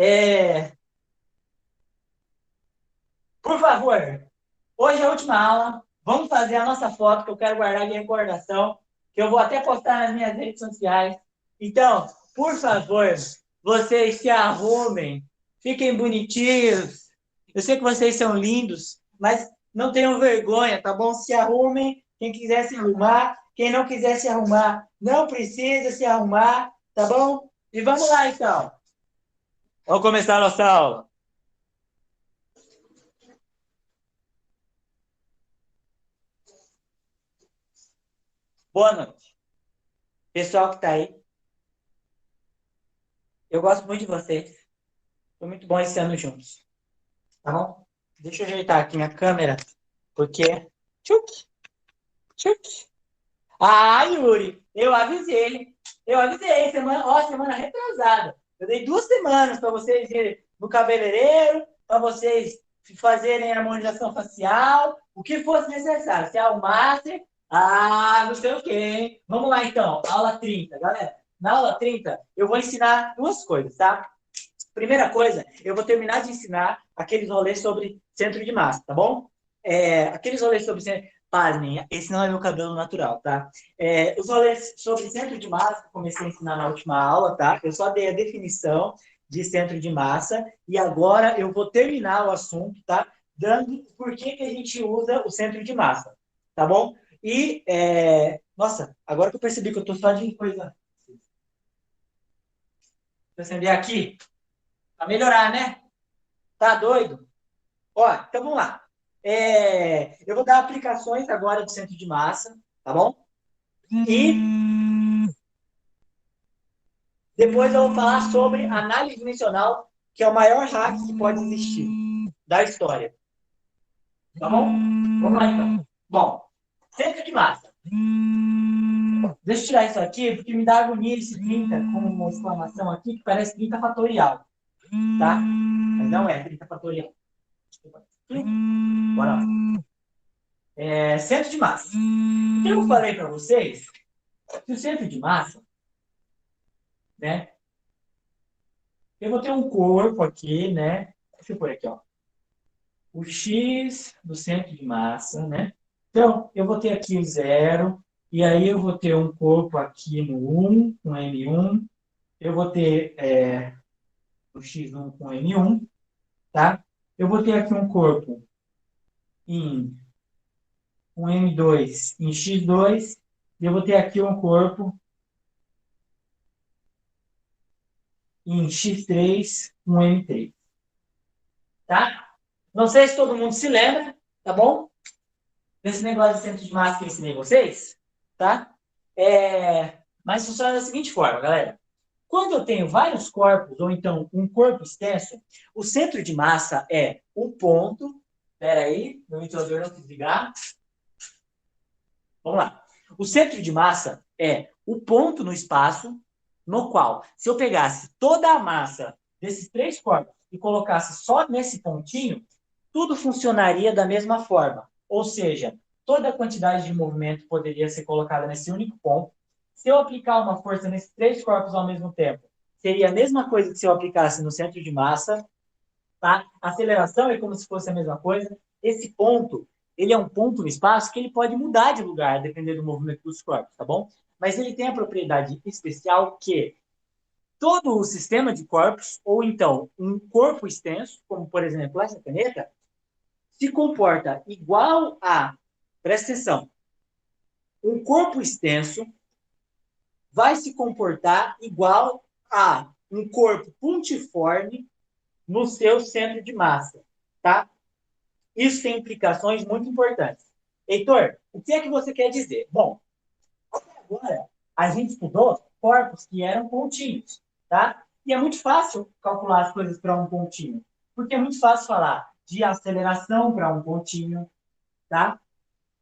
É, por favor, hoje é a última aula. Vamos fazer a nossa foto, que eu quero guardar de recordação, que eu vou até postar nas minhas redes sociais. Então, por favor, vocês se arrumem, fiquem bonitinhos. Eu sei que vocês são lindos, mas não tenham vergonha, tá bom? Se arrumem. Quem quiser se arrumar, quem não quiser se arrumar, não precisa se arrumar, tá bom? E vamos lá, então. Vamos começar a nossa aula. Boa noite. Pessoal que está aí, eu gosto muito de vocês. Foi muito bom esse ano juntos. Tá bom? Deixa eu ajeitar aqui minha câmera, porque. Tchuc, tchuc. Ah, Yuri, eu avisei. Eu avisei. Semana retrasada. Eu dei 2 semanas para vocês irem no cabeleireiro, para vocês fazerem a harmonização facial, o que fosse necessário. Se arrumassem, não sei o quê. Vamos lá, então. Aula 30, galera. Na aula 30, eu vou ensinar 2 coisas, tá? Primeira coisa, eu vou terminar de ensinar aqueles rolês sobre centro de massa, tá bom? Aqueles rolês sobre centro... Pasmem, esse não é meu cabelo natural, tá? Os rolês sobre centro de massa que eu comecei a ensinar na última aula, tá? Eu só dei a definição de centro de massa e agora eu vou terminar o assunto, tá? Dando por que a gente usa o centro de massa, tá bom? E, nossa, agora que eu percebi que eu tô só de coisa... Vou acender aqui para melhorar, né? Tá doido? Ó, então vamos lá. Eu vou dar aplicações agora do centro de massa, tá bom? E depois eu vou falar sobre análise dimensional, que é o maior hack que pode existir da história. Tá bom? Vamos lá então. Bom, centro de massa. Deixa eu tirar isso aqui, porque me dá agonia esse 30 com uma exclamação aqui que parece 30 fatorial. Tá? Mas não é 30 fatorial. Bora lá. Centro de massa. O que eu falei para vocês? Que o centro de massa, né? Eu vou ter um corpo aqui, né? Deixa eu pôr aqui, ó. O X do centro de massa, né? Então, eu vou ter aqui o zero, e aí eu vou ter um corpo aqui no 1, com M1. Eu vou ter o X1 com M1, tá? Eu vou ter aqui um corpo em um M2 em X2, e eu vou ter aqui um corpo em X3 com M3, tá? Não sei se todo mundo se lembra, tá bom? Desse negócio de centro de massa que eu ensinei vocês, tá? Mas funciona da seguinte forma, galera. Quando eu tenho vários corpos, ou então um corpo extenso, o centro de massa é o ponto. Espera aí, meu ventilador não se desligar. Vamos lá. O centro de massa é o ponto no espaço no qual, se eu pegasse toda a massa desses 3 corpos e colocasse só nesse pontinho, tudo funcionaria da mesma forma. Ou seja, toda a quantidade de movimento poderia ser colocada nesse único ponto. Se eu aplicar uma força nesses 3 corpos ao mesmo tempo, seria a mesma coisa que se eu aplicasse no centro de massa, tá? A aceleração é como se fosse a mesma coisa. Esse ponto, ele é um ponto no espaço que ele pode mudar de lugar, dependendo do movimento dos corpos, tá bom? Mas ele tem a propriedade especial que todo o sistema de corpos, ou então um corpo extenso, como por exemplo essa caneta, se comporta igual a, presta atenção, um corpo extenso vai se comportar igual a um corpo pontiforme no seu centro de massa, tá? Isso tem implicações muito importantes. Heitor, o que é que você quer dizer? Bom, agora a gente estudou corpos que eram pontinhos, tá? E é muito fácil calcular as coisas para um pontinho, porque é muito fácil falar de aceleração para um pontinho, tá?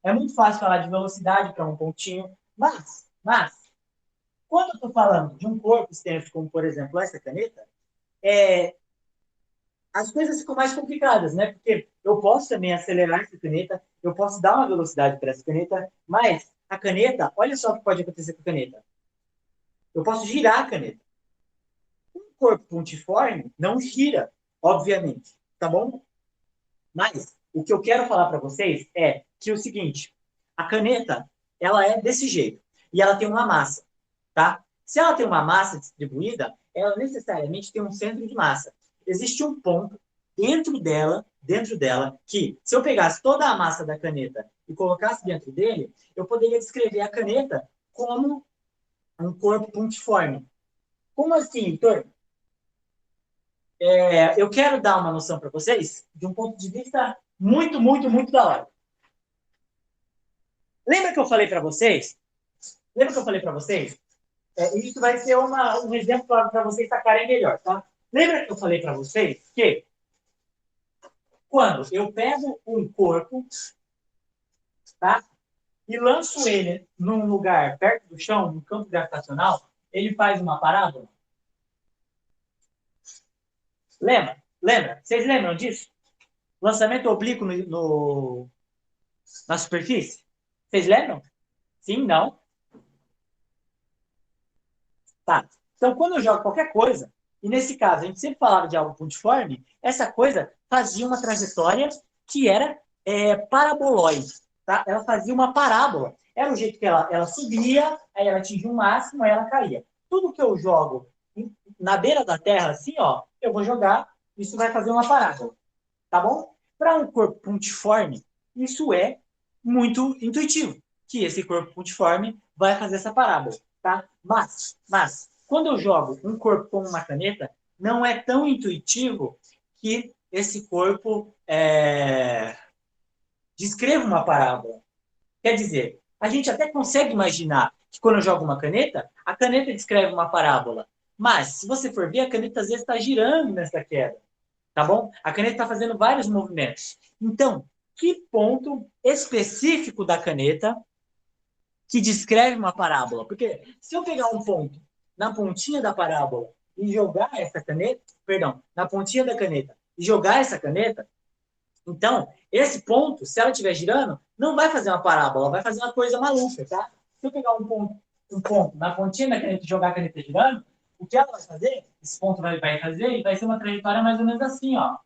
É muito fácil falar de velocidade para um pontinho, mas quando eu estou falando de um corpo extenso, como por exemplo essa caneta, é, as coisas ficam mais complicadas, né? Porque eu posso também acelerar essa caneta, eu posso dar uma velocidade para essa caneta, mas a caneta, olha só o que pode acontecer com a caneta. Eu posso girar a caneta. corpo pontiforme não gira, obviamente, tá bom? Mas o que eu quero falar para vocês é que é o seguinte, a caneta, ela é desse jeito, e ela tem uma massa, tá? Se ela tem uma massa distribuída, ela necessariamente tem um centro de massa. Existe um ponto dentro dela, que se eu pegasse toda a massa da caneta e colocasse dentro dele, eu poderia descrever a caneta como um corpo pontiforme. Como assim, Heitor? Eu quero dar uma noção para vocês de um ponto de vista muito, muito, muito da hora. Lembra que eu falei para vocês? Lembra que eu falei para vocês? Isso vai ser um exemplo para vocês sacarem melhor, tá? Lembra que eu falei para vocês que quando eu pego um corpo, tá? E lanço ele num lugar perto do chão, no campo gravitacional, ele faz uma parábola? Lembra? Lembra? Vocês lembram disso? Lançamento oblíquo na superfície? Vocês lembram? Sim, não? Tá. Então, quando eu jogo qualquer coisa, e nesse caso a gente sempre falava de algo pontiforme, essa coisa fazia uma trajetória que era paraboloide. Tá? Ela fazia uma parábola. Era o jeito que ela subia, aí ela atingia um máximo, aí ela caía. Tudo que eu jogo na beira da Terra, assim, ó, eu vou jogar, isso vai fazer uma parábola. Tá bom? Para um corpo pontiforme, isso é muito intuitivo, que esse corpo pontiforme vai fazer essa parábola, tá? Mas quando eu jogo um corpo como uma caneta, não é tão intuitivo que esse corpo descreva uma parábola. Quer dizer, a gente até consegue imaginar que quando eu jogo uma caneta, a caneta descreve uma parábola. Mas, se você for ver, a caneta às vezes está girando nessa queda. Tá bom? A caneta está fazendo vários movimentos. Então, que ponto específico da caneta que descreve uma parábola? Porque se eu pegar um ponto na pontinha da parábola e jogar essa caneta, perdão, na pontinha da caneta e jogar essa caneta, então, esse ponto, se ela estiver girando, não vai fazer uma parábola, vai fazer uma coisa maluca, tá? Se eu pegar um ponto na pontinha da caneta e jogar a caneta girando, o que ela vai fazer? Esse ponto vai fazer e vai ser uma trajetória mais ou menos assim, ó.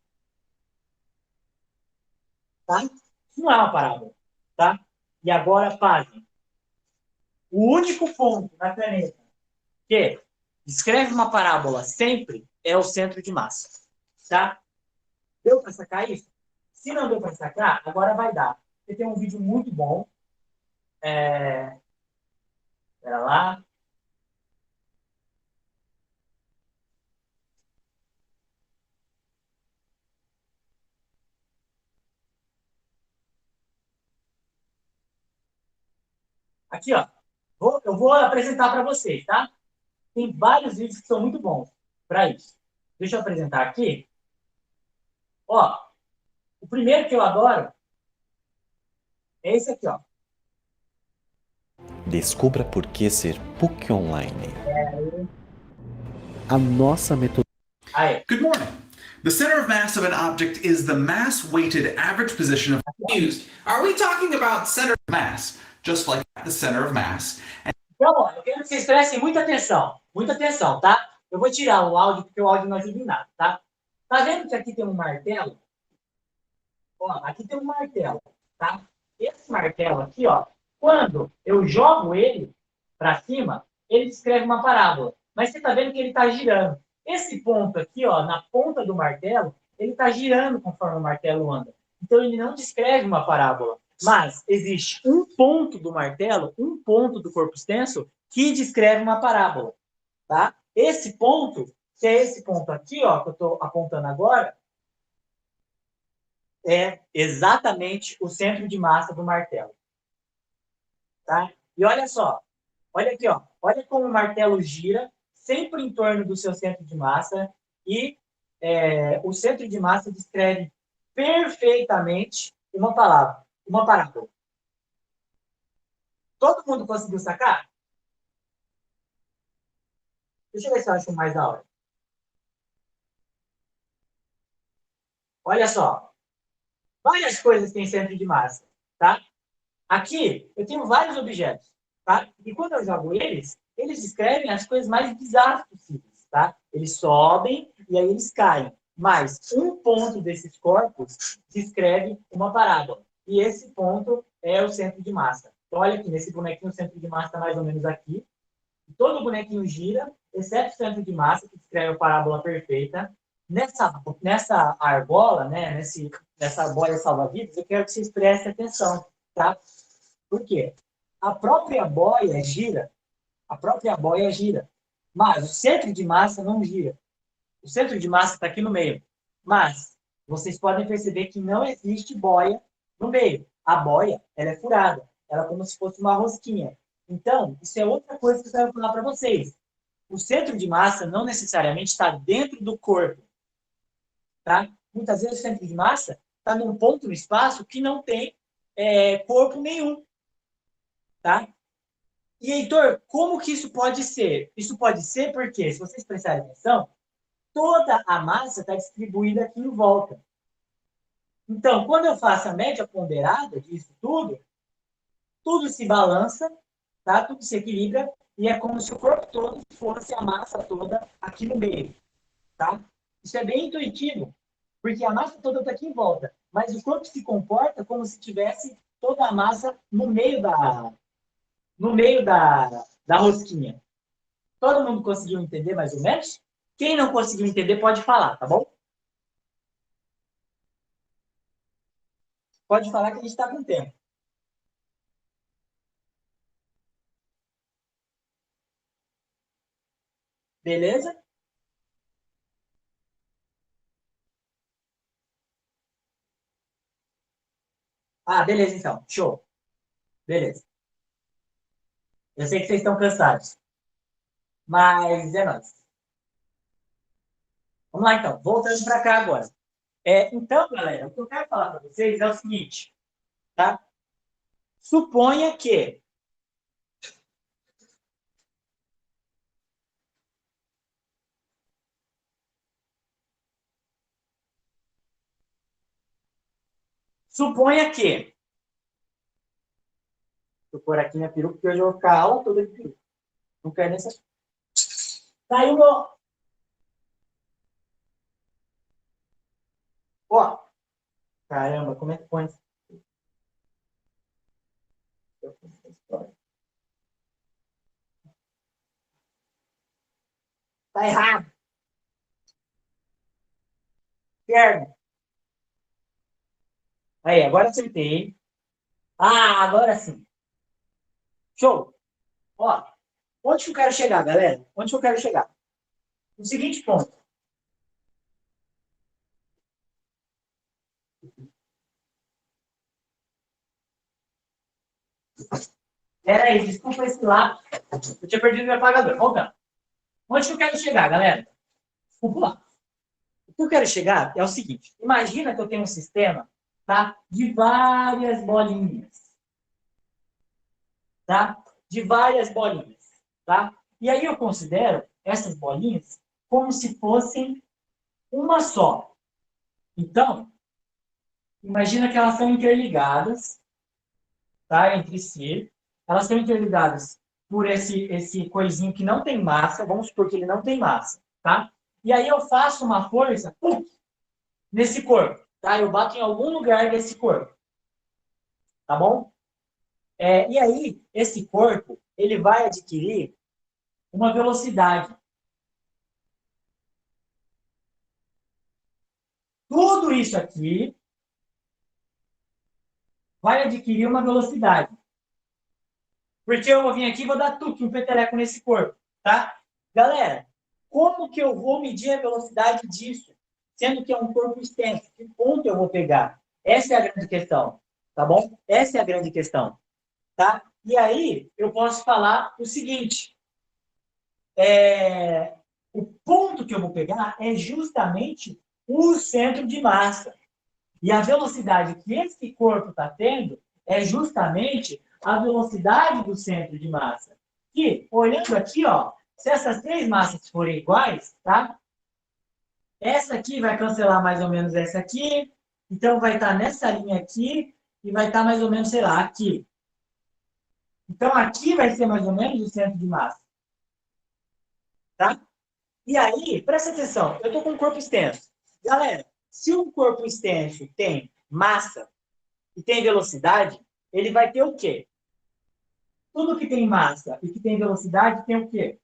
Tá? Isso não é uma parábola, tá? E agora, pasmem. O único ponto na caneta que descreve uma parábola sempre é o centro de massa, tá? Deu para sacar isso? Se não deu para sacar, agora vai dar. Você tem um vídeo muito bom. Espera lá. Aqui, ó. Eu vou apresentar para vocês, tá? Tem vários vídeos que são muito bons para isso. Deixa eu apresentar aqui. Ó, o primeiro que eu adoro é esse aqui, ó. Descubra por que ser PUC Online. A nossa metodologia. Good morning. The center of mass of an object is the mass-weighted average position of used. Are we talking about center of mass, just like the center of mass? Então, ó, eu quero que vocês prestem muita atenção, tá? Eu vou tirar o áudio, porque o áudio não ajuda em nada, tá? Tá vendo que aqui tem um martelo? Ó, aqui tem um martelo, tá? Esse martelo aqui, ó, quando eu jogo ele para cima, ele descreve uma parábola. Mas você tá vendo que ele está girando. Esse ponto aqui, ó, na ponta do martelo, ele está girando conforme o martelo anda. Então, ele não descreve uma parábola. Mas existe um ponto do martelo, um ponto do corpo extenso, que descreve uma parábola. Tá? Esse ponto, que é esse ponto aqui, ó, que eu estou apontando agora, é exatamente o centro de massa do martelo. Tá? E olha só, olha aqui, ó, olha como o martelo gira sempre em torno do seu centro de massa e o centro de massa descreve perfeitamente uma palavra, uma parábola. Todo mundo conseguiu sacar? Deixa eu ver se eu acho mais da hora. Olha só, várias coisas têm centro de massa, tá? Aqui, eu tenho vários objetos, tá? E quando eu jogo eles descrevem as coisas mais bizarras possíveis, tá? Eles sobem e aí eles caem. Mas um ponto desses corpos descreve uma parábola. E esse ponto é o centro de massa. Então, olha aqui, nesse bonequinho, o centro de massa está mais ou menos aqui. Todo bonequinho gira, exceto o centro de massa, que descreve a parábola perfeita. Nessa argola, né, nessa boia salva-vidas, eu quero que vocês prestem atenção, tá? Por quê? A própria boia gira, mas o centro de massa não gira. O centro de massa está aqui no meio. Mas vocês podem perceber que não existe boia no meio. A boia, ela é furada. Ela é como se fosse uma rosquinha. Então, isso é outra coisa que eu quero falar para vocês. O centro de massa não necessariamente está dentro do corpo. Tá? Muitas vezes o centro de massa está num ponto no espaço que não tem corpo nenhum. Tá? E, Heitor, como que isso pode ser? Isso pode ser porque, se vocês prestarem atenção, toda a massa está distribuída aqui em volta. Então, quando eu faço a média ponderada disso tudo se balança, tá? Tudo se equilibra, e é como se o corpo todo fosse a massa toda aqui no meio. Tá? Isso é bem intuitivo, porque a massa toda está aqui em volta, mas o corpo se comporta como se tivesse toda a massa no meio da rosquinha. Todo mundo conseguiu entender mais ou menos? Quem não conseguiu entender pode falar, tá bom? Pode falar que a gente está com tempo. Beleza? Ah, beleza então. Show. Beleza. Eu sei que vocês estão cansados. Mas é nóis. Vamos lá então. Voltando para cá agora. Então, galera, o que eu quero falar para vocês é o seguinte, tá? Suponha que vou pôr aqui minha peruca, porque hoje eu vou ficar a aula toda de peruca. Não quero nessa. Saiu meu. Ó, caramba, como é que põe? Tá errado. Perna. Aí, agora acertei. Ah, agora sim. Show. Ó, onde que eu quero chegar, galera? Onde que eu quero chegar? No seguinte ponto. Peraí, desculpa esse lápis. Eu tinha perdido meu apagador. Voltando. Onde que eu quero chegar, galera? Vamos lá. O que eu quero chegar é o seguinte. Imagina que eu tenho um sistema, tá? De várias bolinhas. Tá? De várias bolinhas. Tá? E aí eu considero essas bolinhas como se fossem uma só. Então, imagina que elas são interligadas, tá? Entre si. Elas são interligadas por esse coisinho que não tem massa. Vamos supor que ele não tem massa, tá? E aí eu faço uma força nesse corpo, tá? Eu bato em algum lugar desse corpo, tá bom? E aí, esse corpo, ele vai adquirir uma velocidade. Tudo isso aqui vai adquirir uma velocidade. Porque eu vou vir aqui e vou dar um peteleco nesse corpo, tá? Galera, como que eu vou medir a velocidade disso? Sendo que é um corpo extenso. Que ponto eu vou pegar? Essa é a grande questão, tá bom? Essa é a grande questão, tá? E aí, eu posso falar o seguinte. O ponto que eu vou pegar é justamente o centro de massa. E a velocidade que esse corpo está tendo é justamente a velocidade do centro de massa. Que, olhando aqui, ó, se essas três massas forem iguais, tá? Essa aqui vai cancelar mais ou menos essa aqui. Então, vai estar nessa linha aqui e vai estar mais ou menos, sei lá, aqui. Então, aqui vai ser mais ou menos o centro de massa. Tá? E aí, presta atenção, eu estou com um corpo extenso. Galera, se um corpo extenso tem massa e tem velocidade, ele vai ter o quê? Tudo que tem massa e que tem velocidade tem o quê?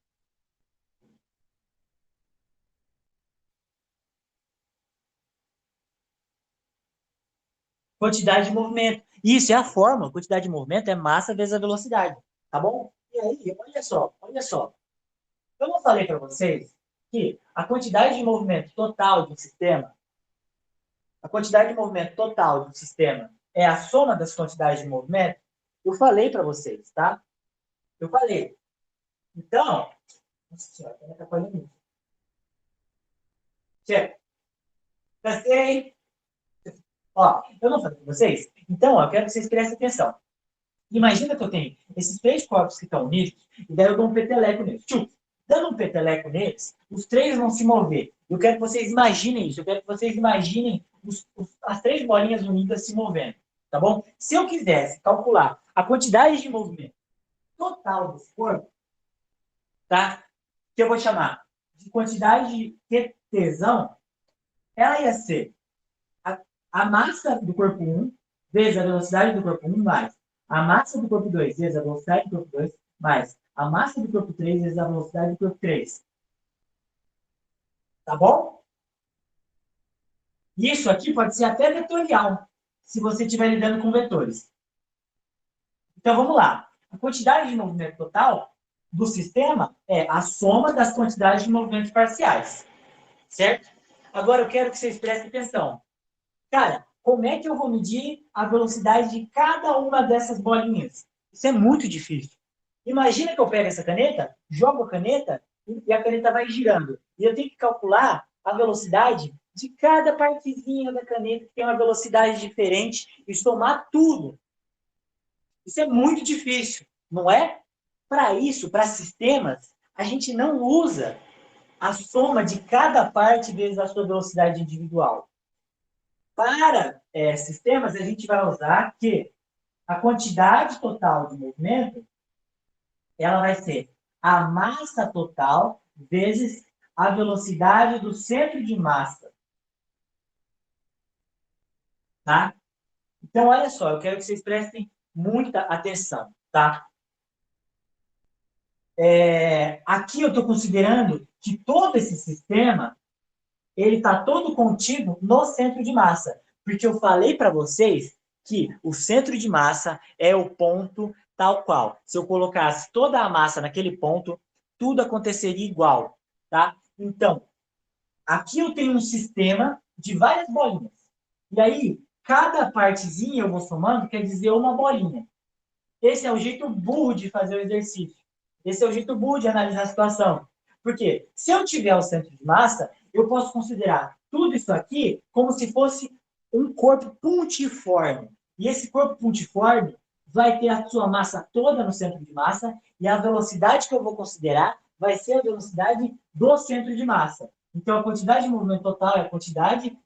Quantidade de movimento. Isso é a fórmula. Quantidade de movimento é massa vezes a velocidade. Tá bom? E aí, olha só, olha só. Eu não falei para vocês que a quantidade de movimento total de um sistema, a quantidade de movimento total de um sistema é a soma das quantidades de movimento? Eu falei para vocês, tá? Eu falei. Então, nossa senhora, tá me atrapalhando muito. Chefe, cansei. Ó, eu não falei para vocês? Então, ó, eu quero que vocês prestem atenção. Imagina que eu tenho esses três corpos que estão unidos, e daí eu dou um peteleco neles. Tchum! Dando um peteleco neles, os três vão se mover. Eu quero que vocês imaginem isso. Eu quero que vocês imaginem as três bolinhas unidas se movendo. Tá bom? Se eu quisesse calcular a quantidade de movimento total desse corpo, tá? Que eu vou chamar de quantidade de tesão, ela ia ser a massa do corpo 1 vezes a velocidade do corpo 1 mais a massa do corpo 2 vezes a velocidade do corpo 2 mais a massa do corpo 3 vezes a velocidade do corpo 3. Tá bom? Isso aqui pode ser até vetorial, se você estiver lidando com vetores. Então, vamos lá. A quantidade de movimento total do sistema é a soma das quantidades de movimentos parciais. Certo? Agora, eu quero que vocês prestem atenção. Cara, como é que eu vou medir a velocidade de cada uma dessas bolinhas? Isso é muito difícil. Imagina que eu pego essa caneta, jogo a caneta e a caneta vai girando. E eu tenho que calcular a velocidade de cada partezinha da caneta, que tem uma velocidade diferente, e somar tudo. Isso é muito difícil, não é? Para isso, para sistemas, a gente não usa a soma de cada parte vezes a sua velocidade individual. Para sistemas, a gente vai usar que a quantidade total de movimento ela vai ser a massa total vezes a velocidade do centro de massa. Tá? Então, olha só, eu quero que vocês prestem muita atenção. Tá? Aqui eu estou considerando que todo esse sistema ele está todo contido no centro de massa. Porque eu falei para vocês que o centro de massa é o ponto tal qual. Se eu colocasse toda a massa naquele ponto, tudo aconteceria igual. Tá? Então, aqui eu tenho um sistema de várias bolinhas. E aí, cada partezinha eu vou somando, quer dizer uma bolinha. Esse é o jeito burro de fazer o exercício. Esse é o jeito burro de analisar a situação. Porque se eu tiver o centro de massa, eu posso considerar tudo isso aqui como se fosse um corpo pontiforme. E esse corpo pontiforme vai ter a sua massa toda no centro de massa e a velocidade que eu vou considerar vai ser a velocidade do centro de massa. Então, a quantidade de movimento total é a quantidade,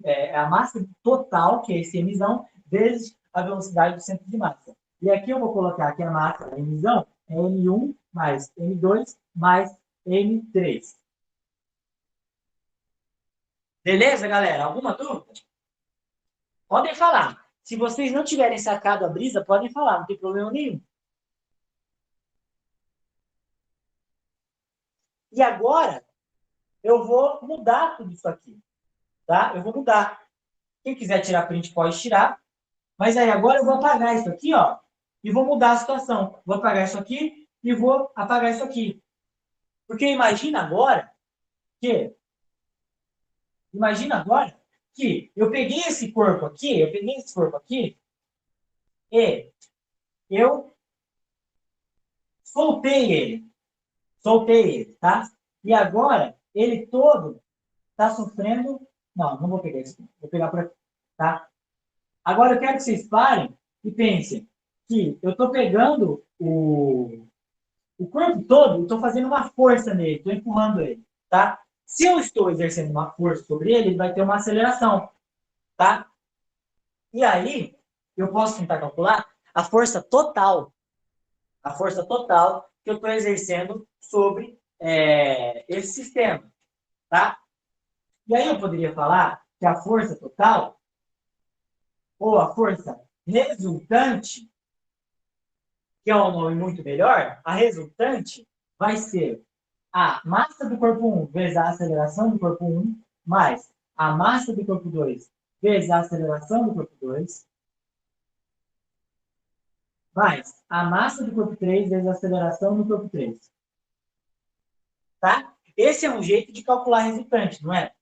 é a massa total, que é esse emissão, vezes a velocidade do centro de massa. E aqui eu vou colocar que a massa, a emissão, é M1 mais M2 mais M3. Beleza, galera? Alguma dúvida? Podem falar. Se vocês não tiverem sacado a brisa, podem falar, não tem problema nenhum. E agora, eu vou mudar tudo isso aqui. Tá? Eu vou mudar. Quem quiser tirar print, pode tirar. Mas aí agora eu vou apagar isso aqui, ó. E vou mudar a situação. Vou apagar isso aqui e vou apagar isso aqui. Porque imagina agora que eu peguei esse corpo aqui, e eu soltei ele, tá? E agora ele todo está sofrendo. Não, não vou pegar isso. Vou pegar por aqui, tá? Agora eu quero que vocês parem e pensem que eu estou pegando o corpo todo, estou fazendo uma força nele, estou empurrando ele, tá? Se eu estou exercendo uma força sobre ele, ele vai ter uma aceleração, tá? E aí, eu posso tentar calcular a força total que eu estou exercendo sobre esse sistema, tá? E aí eu poderia falar que a força total, ou a força resultante, que é um nome muito melhor, a resultante vai ser a massa do corpo 1 vezes a aceleração do corpo 1, mais a massa do corpo 2 vezes a aceleração do corpo 2, mais a massa do corpo 3 vezes a aceleração do corpo 3. Tá? Esse é um jeito de calcular a resultante, não é?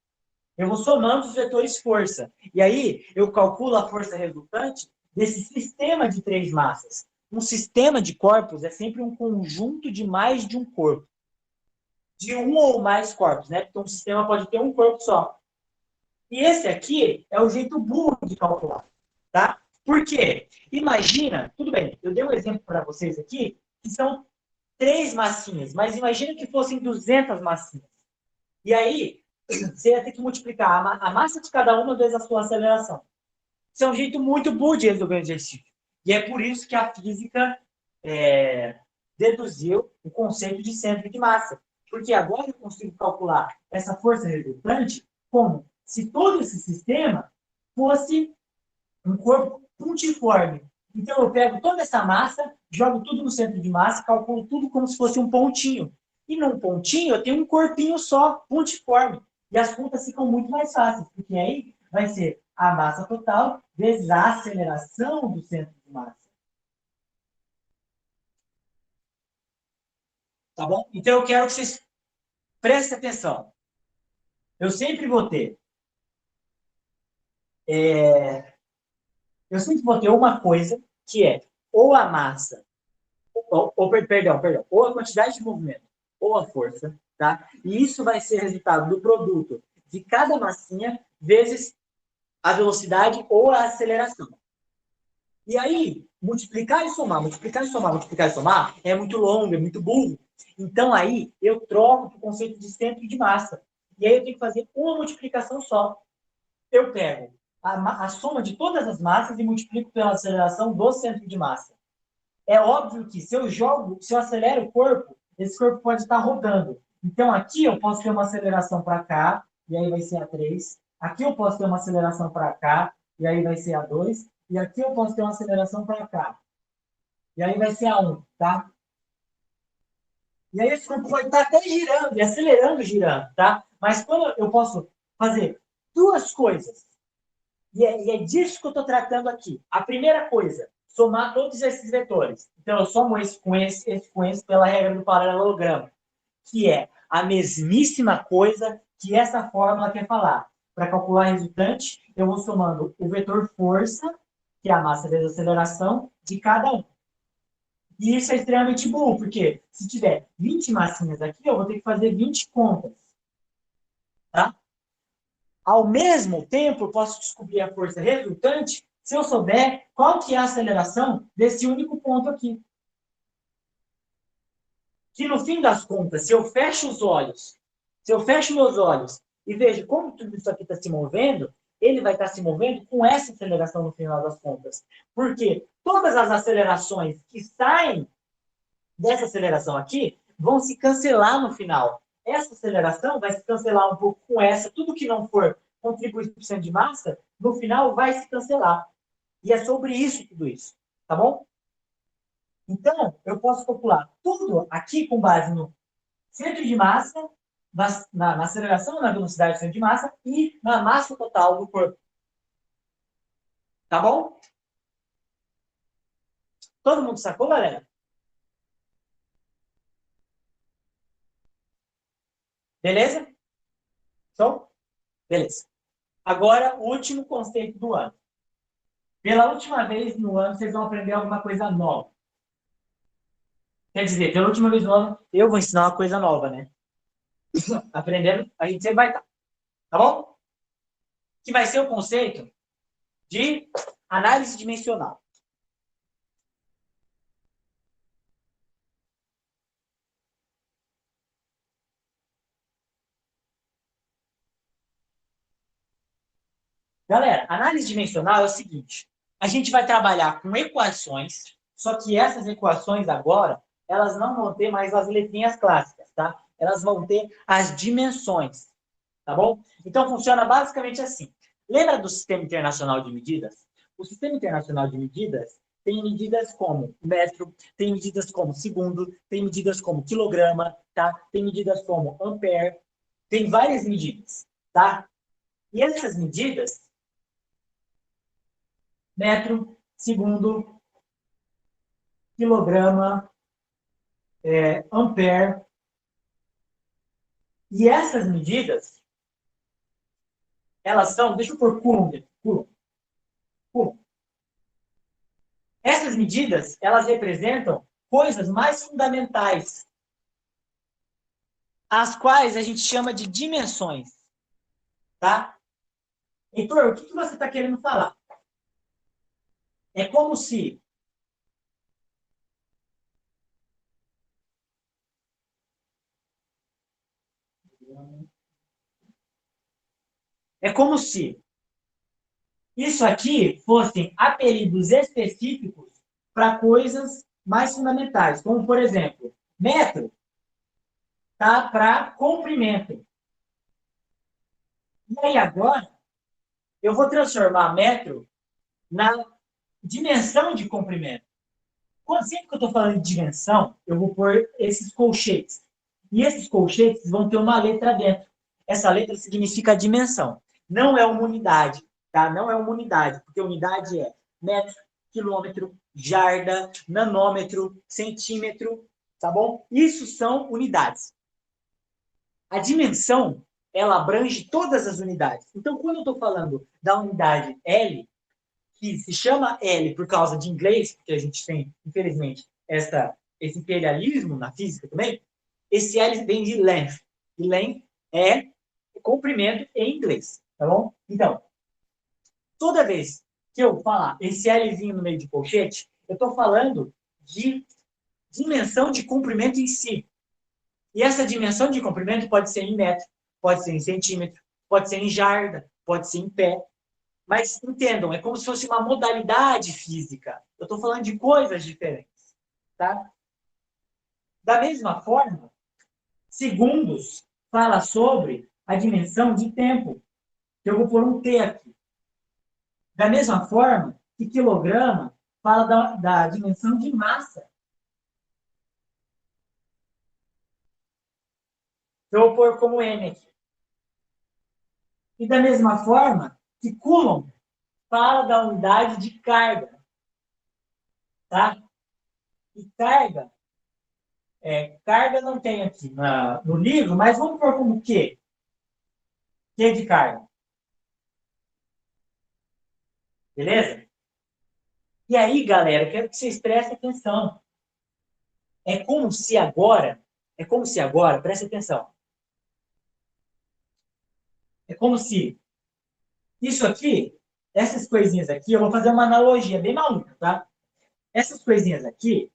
Eu vou somando os vetores força. E aí, eu calculo a força resultante desse sistema de 3 massas. Um sistema de corpos é sempre um conjunto de mais de um corpo. De um ou mais corpos, né? Porque um sistema pode ter um corpo só. E esse aqui é o jeito burro de calcular, tá? Por quê? Imagina, tudo bem, eu dei um exemplo para vocês aqui, que são 3 massinhas, mas imagina que fossem 200 massinhas. E aí, você ia ter que multiplicar a massa de cada uma vezes a sua aceleração. Isso é um jeito muito burro de resolver o exercício. E é por isso que a física deduziu o conceito de centro de massa. Porque agora eu consigo calcular essa força resultante como se todo esse sistema fosse um corpo pontiforme. Então, eu pego toda essa massa, jogo tudo no centro de massa, calculo tudo como se fosse um pontinho. E num pontinho, eu tenho um corpinho só, pontiforme. E as contas ficam muito mais fáceis, porque aí vai ser a massa total vezes a aceleração do centro de massa. Tá bom? Então, eu quero que vocês prestem atenção. Eu sempre vou ter uma coisa que é ou a massa, ou a quantidade de movimento, ou a força, tá? E isso vai ser resultado do produto de cada massinha vezes a velocidade ou a aceleração. E aí, multiplicar e somar é muito longo, é muito burro. Então, aí, eu troco para o conceito de centro de massa. E aí, eu tenho que fazer uma multiplicação só. Eu pego a soma de todas as massas e multiplico pela aceleração do centro de massa. É óbvio que se eu acelero o corpo, esse corpo pode estar rodando. Então, aqui eu posso ter uma aceleração para cá, e aí vai ser a 3. Aqui eu posso ter uma aceleração para cá, e aí vai ser a 2. E aqui eu posso ter uma aceleração para cá. E aí vai ser a 1, tá? E aí esse corpo pode estar até girando, e acelerando, girando, tá? Mas quando eu posso fazer duas coisas, e é disso que eu estou tratando aqui. A primeira coisa, somar todos esses vetores. Então, eu somo esse com esse pela regra do paralelogramo, que é a mesmíssima coisa que essa fórmula quer falar. Para calcular a resultante, eu vou somando o vetor força, que é a massa vezes a aceleração, de cada um. E isso é extremamente burro, porque se tiver 20 massinhas aqui, eu vou ter que fazer 20 contas. Tá? Ao mesmo tempo, eu posso descobrir a força resultante se eu souber qual que é a aceleração desse único ponto aqui. Que no fim das contas, se eu fecho meus olhos e vejo como tudo isso aqui está se movendo, ele vai estar se movendo com essa aceleração no final das contas. Porque todas as acelerações que saem dessa aceleração aqui vão se cancelar no final. Essa aceleração vai se cancelar um pouco com essa. Tudo que não for contribuição de massa, no final vai se cancelar. E é sobre isso tudo isso. Tá bom? Então, eu posso calcular tudo aqui com base no centro de massa, na aceleração, na velocidade do centro de massa e na massa total do corpo. Tá bom? Todo mundo sacou, galera? Beleza? Então, beleza. Agora, o último conceito do ano. Pela última vez no ano, vocês vão aprender alguma coisa nova. Quer dizer, pela última vez no ano, eu vou ensinar uma coisa nova, né? Aprendendo, a gente sempre vai estar. Tá bom? Que vai ser o conceito de análise dimensional. Galera, análise dimensional é o seguinte. A gente vai trabalhar com equações, só que essas equações agora, elas não vão ter mais as letrinhas clássicas, tá? elas vão ter as dimensões, tá bom? Então, funciona basicamente assim. Lembra do Sistema Internacional de Medidas? O Sistema Internacional de Medidas tem medidas como metro, tem medidas como segundo, tem medidas como quilograma, tá? Tem medidas como ampere, tem várias medidas, tá? E essas medidas, metro, segundo, quilograma, ampere, e essas medidas, elas são, deixa eu pôr coulomb. Essas medidas, elas representam coisas mais fundamentais, as quais a gente chama de dimensões, tá? Heitor, o que você está querendo falar? É como se isso aqui fossem apelidos específicos para coisas mais fundamentais, como, por exemplo, metro tá para comprimento. E aí agora, eu vou transformar metro na dimensão de comprimento. Sempre que eu estou falando de dimensão, eu vou pôr esses colchetes. E esses colchetes vão ter uma letra dentro. Essa letra significa dimensão. Não é uma unidade, tá? Não é uma unidade, porque unidade é metro, quilômetro, jarda, nanômetro, centímetro, tá bom? Isso são unidades. A dimensão, ela abrange todas as unidades. Então, quando eu estou falando da unidade L, que se chama L por causa de inglês, porque a gente tem, infelizmente, esse imperialismo na física também, esse L vem de length. E length é comprimento em inglês, tá bom? Então, toda vez que eu falar esse Lzinho no meio de colchete, eu estou falando de dimensão de comprimento em si. E essa dimensão de comprimento pode ser em metro, pode ser em centímetro, pode ser em jarda, pode ser em pé. Mas entendam, é como se fosse uma modalidade física. Eu estou falando de coisas diferentes, tá? Da mesma forma, segundos fala sobre a dimensão de tempo. Eu vou pôr um T aqui. Da mesma forma que quilograma fala da dimensão de massa. Eu vou pôr como M aqui. E da mesma forma que coulomb fala da unidade de carga. Tá? E carga não tem aqui no livro, mas vamos pôr como Q. Q de carga. Beleza? E aí, galera, eu quero que vocês prestem atenção. É como se agora, presta atenção. É como se isso aqui, essas coisinhas aqui, eu vou fazer uma analogia bem maluca, tá? Essas coisinhas aqui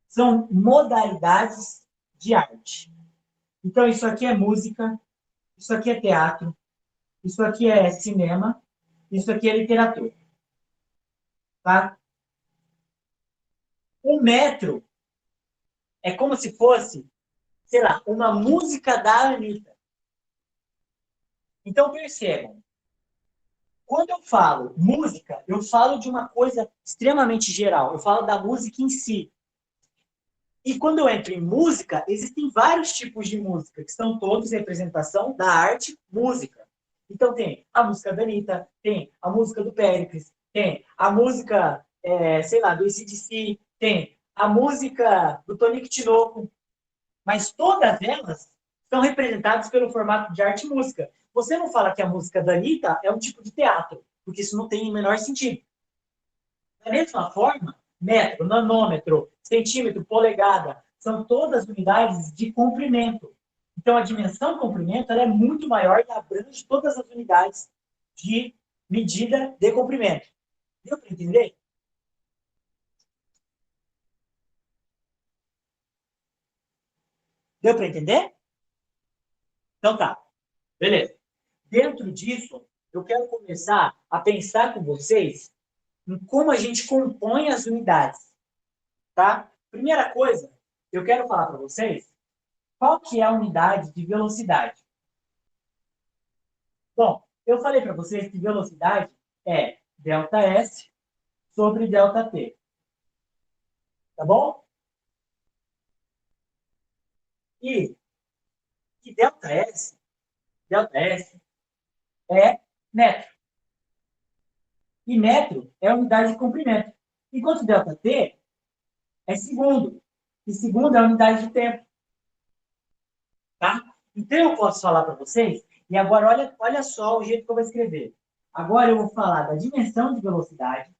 são modalidades de arte. Então, isso aqui é música, isso aqui é teatro, isso aqui é cinema, isso aqui é literatura. Tá? O metro é como se fosse, sei lá, uma música da Anitta. Então, percebam, quando eu falo música, eu falo de uma coisa extremamente geral. Eu falo da música em si. E quando eu entro em música, existem vários tipos de música, que são todos representação da arte música. Então tem a música da Anitta, tem a música do Péricles, tem a música, sei lá, do AC/DC, tem a música do Tonico Tinoco. Mas todas elas são representadas pelo formato de arte música. Você não fala que a música da Anitta é um tipo de teatro, porque isso não tem o menor sentido. Da mesma forma, metro, nanômetro, centímetro, polegada, são todas unidades de comprimento. Então, a dimensão comprimento ela é muito maior e abrange todas as unidades de medida de comprimento. Deu para entender? Deu para entender? Então tá. Beleza. Dentro disso, eu quero começar a pensar com vocês em como a gente compõe as unidades. Tá? Primeira coisa, eu quero falar para vocês qual que é a unidade de velocidade? Bom, eu falei para vocês que velocidade é ΔS sobre ΔT. Tá bom? E ΔS é metro. E metro é unidade de comprimento. Enquanto ΔT é segundo. E segundo é unidade de tempo. Tá? Então eu posso falar para vocês, e agora olha só o jeito que eu vou escrever. Agora eu vou falar da dimensão de velocidade.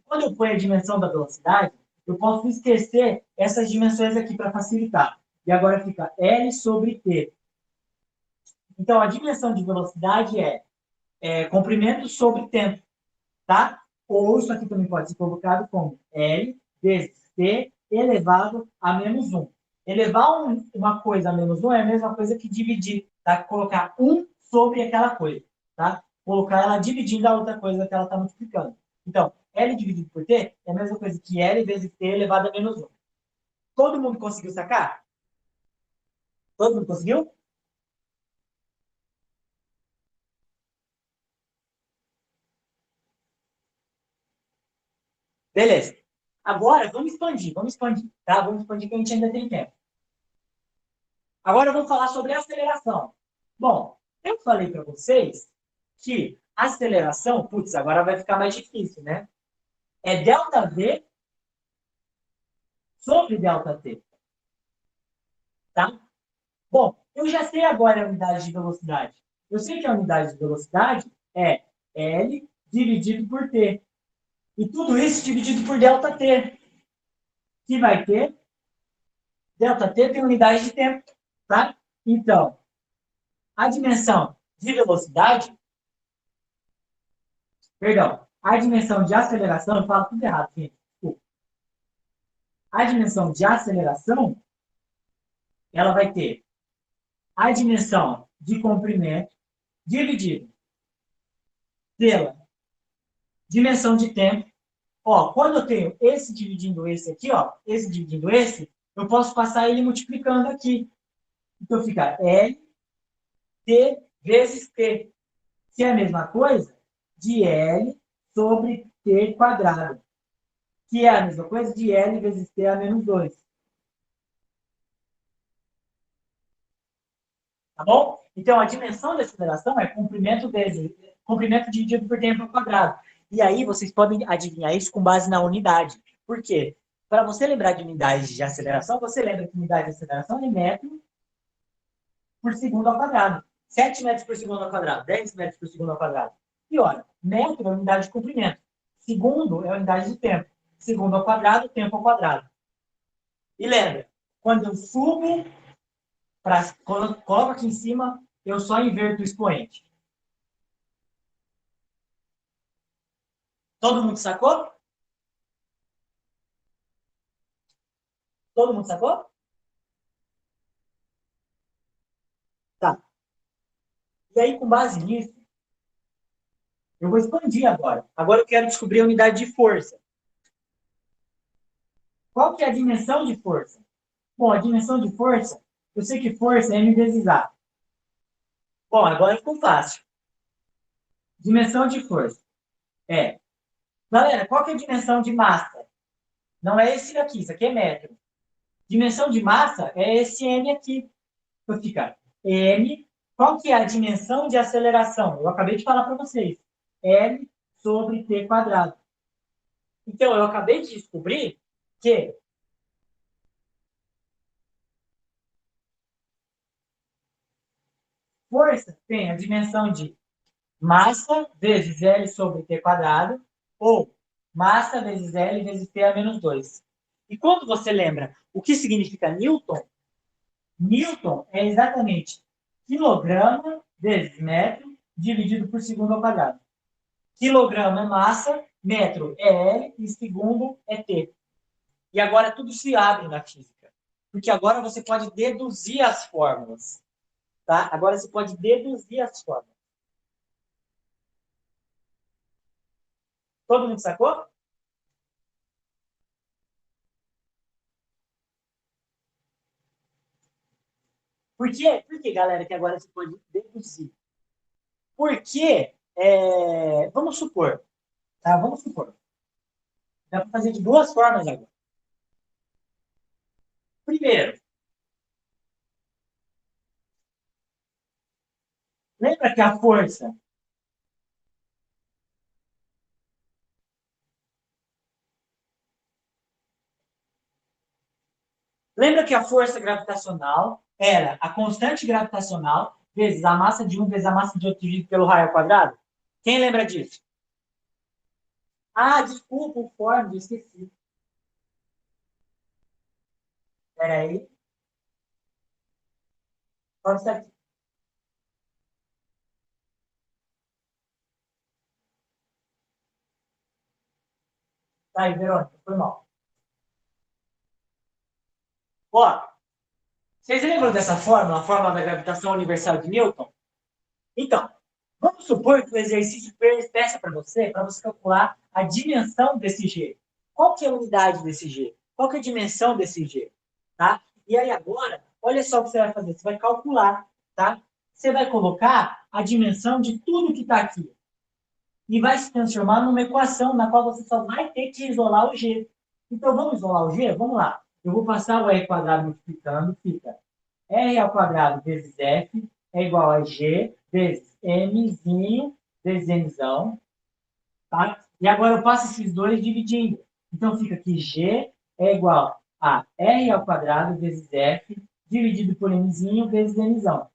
Quando eu ponho a dimensão da velocidade, eu posso esquecer essas dimensões aqui para facilitar. E agora fica L sobre T. Então, a dimensão de velocidade é comprimento sobre tempo, tá? Ou isso aqui também pode ser colocado como L vezes T elevado a menos 1. Elevar uma coisa a menos 1 é a mesma coisa que dividir, tá? Colocar 1 sobre aquela coisa, tá? Colocar ela dividindo a outra coisa que ela está multiplicando. Então, L dividido por T é a mesma coisa que L vezes T elevado a menos 1. Todo mundo conseguiu sacar? Todo mundo conseguiu? Beleza. Agora, vamos expandir, tá? Vamos expandir que a gente ainda tem tempo. Agora eu vou falar sobre aceleração. Bom, eu falei para vocês que aceleração, putz, agora vai ficar mais difícil, né? É ΔV sobre ΔT, tá? Bom, eu já sei agora a unidade de velocidade. Eu sei que a unidade de velocidade é L dividido por T. E tudo isso dividido por ΔT, que vai ter ΔT tem unidade de tempo, tá? Então, a dimensão de velocidade, perdão, a dimensão de aceleração, eu falo tudo errado, gente. Desculpa. A dimensão de aceleração, ela vai ter a dimensão de comprimento dividido pela dimensão de tempo. Ó, quando eu tenho esse dividindo esse aqui, ó, esse dividindo esse, eu posso passar ele multiplicando aqui. Então fica L T vezes T, que é a mesma coisa de L sobre T quadrado, que é a mesma coisa de L vezes T a menos 2. Tá bom? Então, a dimensão da aceleração é comprimento dividido por tempo ao quadrado. E aí, vocês podem adivinhar isso com base na unidade. Por quê? Para você lembrar de unidade de aceleração, você lembra que unidade de aceleração é metro por segundo ao quadrado. 7 metros por segundo ao quadrado, 10 metros por segundo ao quadrado. E olha, metro é unidade de comprimento. Segundo é unidade de tempo. Segundo ao quadrado, tempo ao quadrado. E lembra, quando eu subo, coloco aqui em cima, eu só inverto o expoente. Todo mundo sacou? Todo mundo sacou? Tá. E aí, com base nisso, eu vou expandir agora. Agora eu quero descobrir a unidade de força. Qual que é a dimensão de força? Bom, a dimensão de força, eu sei que força é m vezes a. Bom, agora ficou fácil. Dimensão de força é... Galera, qual que é a dimensão de massa? Não é esse daqui, isso aqui é metro. Dimensão de massa é esse m aqui. Então fica m. Qual que é a dimensão de aceleração? Eu acabei de falar para vocês. L sobre t quadrado. Então, eu acabei de descobrir que força tem a dimensão de massa vezes L sobre t quadrado, ou massa vezes L vezes t a menos 2. E quando você lembra o que significa Newton, Newton é exatamente quilograma vezes metro dividido por segundo ao quadrado. Quilograma é massa, metro é L e segundo é T. E agora tudo se abre na física. Porque agora você pode deduzir as fórmulas. Tá? Agora você pode deduzir as fórmulas. Todo mundo sacou? Por quê? Por que, galera, que agora você pode deduzir? Porque, vamos supor, tá? Vamos supor. Dá para fazer de duas formas agora. Primeiro, lembra que a força gravitacional era a constante gravitacional vezes a massa de um vezes a massa de outro dividido pelo raio ao quadrado? Quem lembra disso? Ah, desculpa, o Ford, esqueci. Espera aí. Pode estar aqui. Tá aí, Verônica, foi mal. Ó, vocês lembram dessa fórmula, a fórmula da gravitação universal de Newton? Então, vamos supor que o exercício peça para você calcular a dimensão desse G. Qual que é a unidade desse G? Qual que é a dimensão desse G? Tá? E aí agora, olha só o que você vai fazer. Você vai calcular, tá? Você vai colocar a dimensão de tudo que está aqui. E vai se transformar numa equação na qual você só vai ter que isolar o G. Então, vamos isolar o G? Vamos lá. Eu vou passar o R quadrado multiplicando, fica R ao quadrado vezes F é igual a G vezes Mzinho vezes Mzão. Tá? E agora eu passo esses dois dividindo. Então, fica que G é igual a R ao quadrado vezes F dividido por Mzinho vezes Mzão.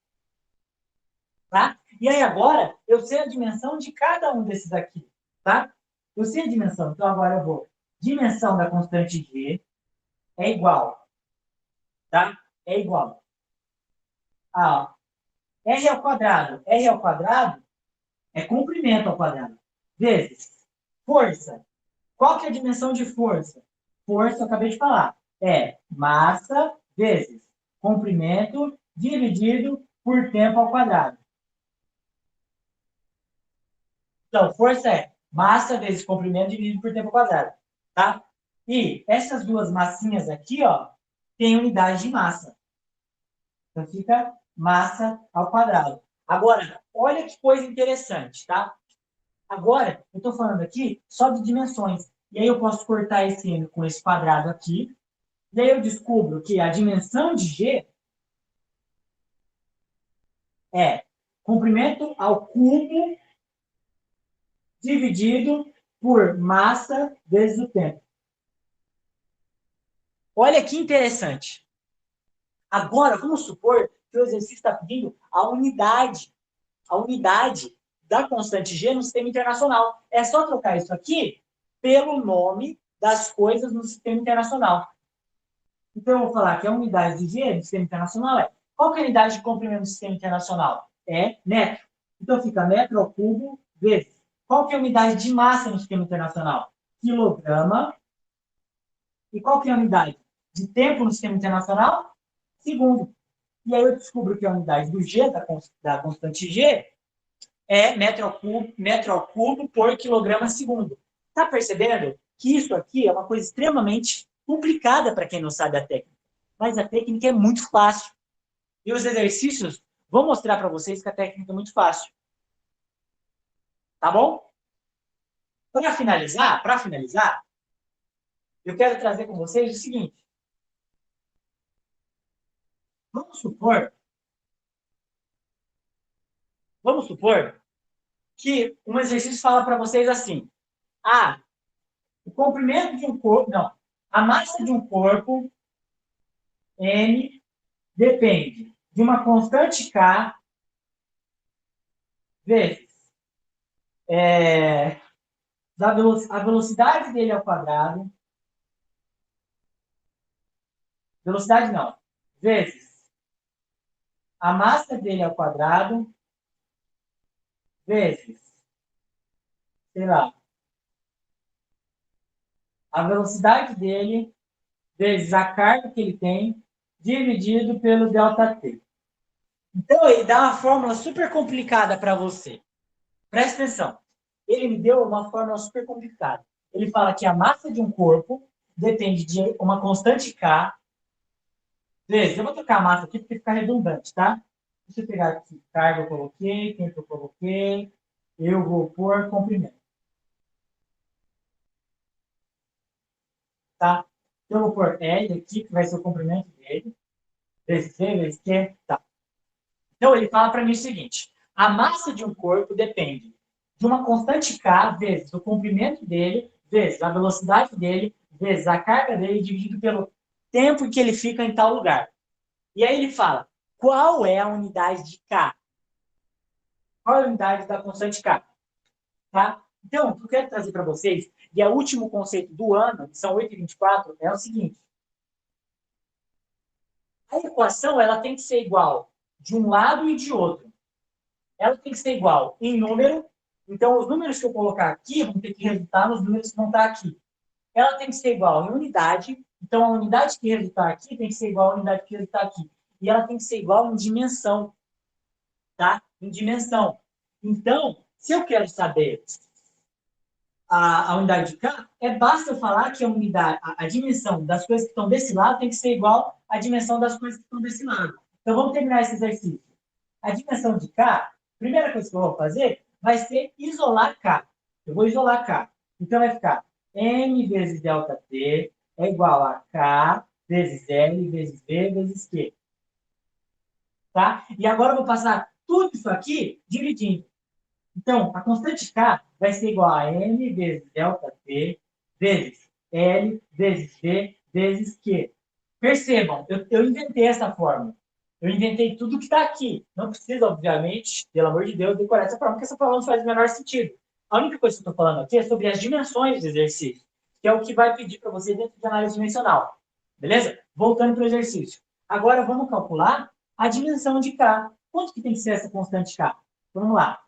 Tá? E aí agora, eu sei a dimensão de cada um desses aqui. Tá? Eu sei a dimensão. Então, agora eu vou. Dimensão da constante G é igual. Tá? É igual a R ao quadrado. R ao quadrado é comprimento ao quadrado. Vezes força. Qual que é a dimensão de força? Força, eu acabei de falar. É massa vezes comprimento dividido por tempo ao quadrado. Então, força é massa vezes comprimento dividido por tempo ao quadrado. Tá? E essas duas massinhas aqui, ó, têm unidade de massa. Então, fica massa ao quadrado. Agora, olha que coisa interessante, tá? Agora, eu estou falando aqui só de dimensões. E aí eu posso cortar esse M com esse quadrado aqui. E aí eu descubro que a dimensão de G é comprimento ao cubo dividido por massa vezes o tempo. Olha que interessante. Agora, vamos supor que o exercício está pedindo a unidade da constante G no sistema internacional. É só trocar isso aqui pelo nome das coisas no sistema internacional. Então, eu vou falar que a unidade de G no sistema internacional é... Qual que é a unidade de comprimento do sistema internacional? É metro. Então, fica metro ao cubo vezes. Qual que é a unidade de massa no sistema internacional? Quilograma. E qual que é a unidade de tempo no sistema internacional? Segundo. E aí eu descubro que a unidade do G, da constante G, é metro ao cubo por quilograma segundo. Está percebendo que isso aqui é uma coisa extremamente complicada para quem não sabe a técnica. Mas a técnica é muito fácil. E os exercícios vão mostrar para vocês que a técnica é muito fácil. Tá bom? Para finalizar, eu quero trazer com vocês o seguinte. Vamos supor que um exercício fala para vocês assim. O comprimento de um corpo... Não. A massa de um corpo, M, depende de uma constante K vezes a velocidade dele ao quadrado. Velocidade não. Vezes a massa dele ao quadrado vezes, sei lá, a velocidade dele vezes a carga que ele tem dividido pelo ΔT. Então, ele dá uma fórmula super complicada para você. Presta atenção. Ele me deu uma fórmula super complicada. Ele fala que a massa de um corpo depende de uma constante K vezes, eu vou trocar a massa aqui porque fica redundante, tá? Deixa eu pegar aqui, carga eu coloquei, tempo eu coloquei, eu vou pôr comprimento. Tá? Então, eu vou pôr L aqui, que vai ser o comprimento dele, vezes V, vezes Q, tá. Então, ele fala para mim o seguinte, a massa de um corpo depende de uma constante K vezes o comprimento dele, vezes a velocidade dele, vezes a carga dele, dividido pelo tempo que ele fica em tal lugar. E aí ele fala, qual é a unidade de K? Qual é a unidade da constante K? Tá? Então, o que eu quero trazer para vocês, e é o último conceito do ano, que são 8h24, é o seguinte. A equação ela tem que ser igual de um lado e de outro. Ela tem que ser igual em número. Então, os números que eu colocar aqui vão ter que resultar nos números que vão estar aqui. Ela tem que ser igual em unidade. Então, a unidade que resultar aqui tem que ser igual à unidade que resultar aqui. E ela tem que ser igual em dimensão. Tá? Em dimensão. Então, se eu quero saber a unidade de K, basta eu falar que a unidade, a dimensão das coisas que estão desse lado tem que ser igual à dimensão das coisas que estão desse lado. Então, vamos terminar esse exercício. A dimensão de K, a primeira coisa que eu vou fazer vai ser isolar K. Eu vou isolar K. Então, vai ficar M vezes ΔT é igual a K vezes L vezes V vezes Q. Tá? E agora eu vou passar tudo isso aqui dividindo. Então, a constante K vai ser igual a M vezes ΔT vezes L vezes V vezes Q. Percebam, eu inventei essa fórmula. Eu inventei tudo que está aqui. Não precisa, obviamente, pelo amor de Deus, decorar essa fórmula, porque essa fórmula não faz o menor sentido. A única coisa que eu estou falando aqui é sobre as dimensões do exercício, que é o que vai pedir para você dentro de análise dimensional. Beleza? Voltando para o exercício. Agora, vamos calcular a dimensão de K. Quanto que tem que ser essa constante K? Vamos lá.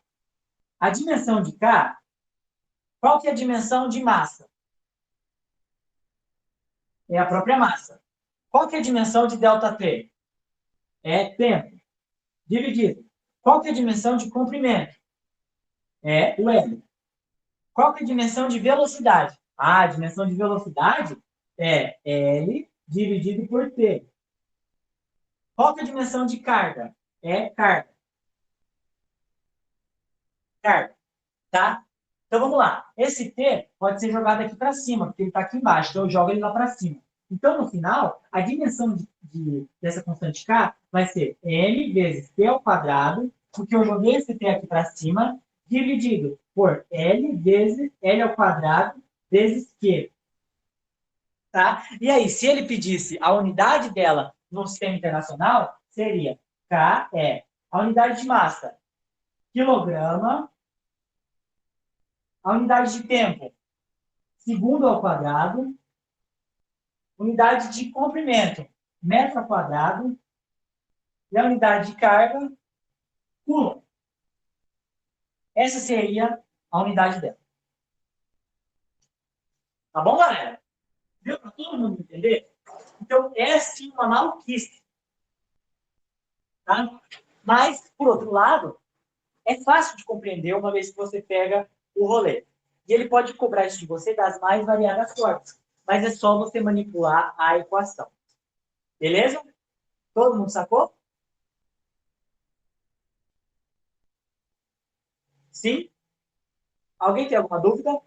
A dimensão de K, qual que é a dimensão de massa? É a própria massa. Qual que é a dimensão de ΔT? É tempo. Dividido. Qual que é a dimensão de comprimento? É o L. Qual que é a dimensão de velocidade? A dimensão de velocidade é L dividido por T. Qual que é a dimensão de carga? É carga. Carga. Tá? Então, vamos lá. Esse T pode ser jogado aqui para cima, porque ele está aqui embaixo. Então, eu jogo ele lá para cima. Então, no final, a dimensão dessa constante K vai ser M vezes T ao quadrado, porque eu joguei esse T aqui para cima, dividido por L vezes L ao quadrado vezes Q. Tá? E aí, se ele pedisse a unidade dela no sistema internacional, seria K é a unidade de massa, quilograma. A unidade de tempo, segundo ao quadrado. Unidade de comprimento, metro ao quadrado. E a unidade de carga, coulomb. Essa seria a unidade dela. Tá bom, galera? Deu para todo mundo entender? Então, é sim uma maluquice. Tá? Mas, por outro lado, é fácil de compreender uma vez que você pega o rolê. E ele pode cobrar isso de você das mais variadas formas. Mas é só você manipular a equação. Beleza? Todo mundo sacou? Sim? Alguém tem alguma dúvida?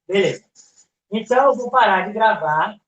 Beleza. Então, eu vou parar de gravar